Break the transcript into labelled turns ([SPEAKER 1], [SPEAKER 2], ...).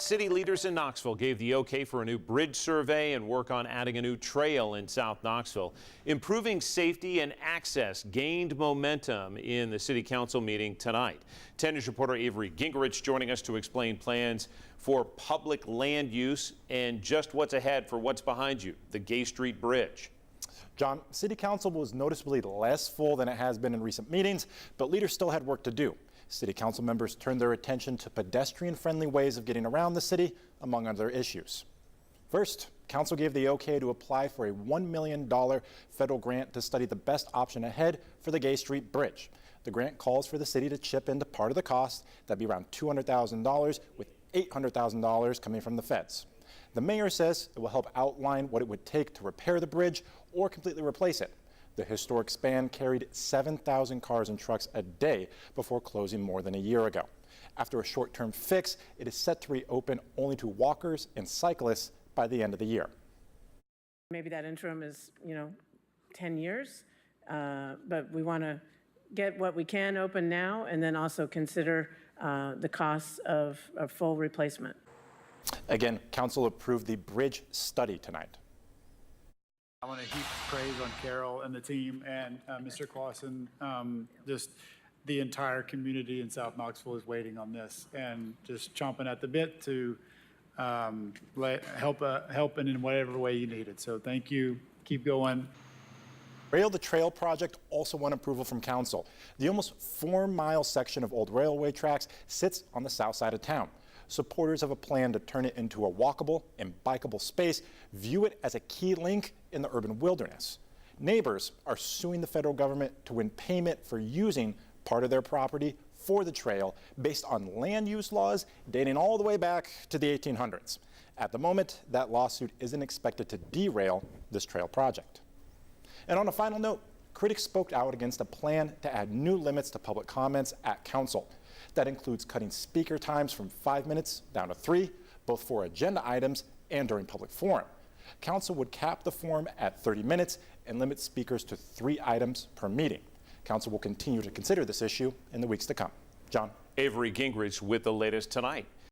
[SPEAKER 1] City leaders in Knoxville gave the okay for a new bridge survey and work on adding a new trail in South Knoxville. Improving safety and access gained momentum in the city council meeting tonight. 10 News reporter Avery Gingrich joining us to explain plans for public land use and just what's ahead for what's behind you, the Gay Street Bridge.
[SPEAKER 2] John, City Council was noticeably less full than it has been in recent meetings, but leaders still had work to do. City Council members turned their attention to pedestrian-friendly ways of getting around the city, among other issues. First, Council gave the okay to apply for a $1 million federal grant to study the best option ahead for the Gay Street Bridge. The grant calls for the city to chip into part of the cost. That'd be around $200,000, with $800,000 coming from the feds. The mayor says it will help outline what it would take to repair the bridge or completely replace it. The historic span carried 7,000 cars and trucks a day before closing more than a year ago. After a short-term fix, it is set to reopen only to walkers and cyclists by the end of the year.
[SPEAKER 3] Maybe that interim is, 10 years, but we want to get what we can open now and then also consider the costs of a full replacement.
[SPEAKER 4] Again, council approved the bridge study tonight.
[SPEAKER 5] I want to heap praise on Carol and the team and Mr. Clausen. Just the entire community in South Knoxville is waiting on this and just chomping at the bit to help in whatever way you need it. So thank you. Keep going.
[SPEAKER 2] Rail the Trail project also won approval from council. The almost 4-mile section of old railway tracks sits on the south side of town. Supporters of a plan to turn it into a walkable and bikeable space view it as a key link in the urban wilderness. Neighbors are suing the federal government to win payment for using part of their property for the trail based on land use laws dating all the way back to the 1800s. At the moment, that lawsuit isn't expected to derail this trail project. And on a final note, critics spoke out against a plan to add new limits to public comments at council. That includes cutting speaker times from 5 minutes down to 3, both for agenda items and during public forum. Council would cap the forum at 30 minutes and limit speakers to 3 items per meeting. Council will continue to consider this issue in the weeks to come. John.
[SPEAKER 1] Avery Gingrich with the latest tonight.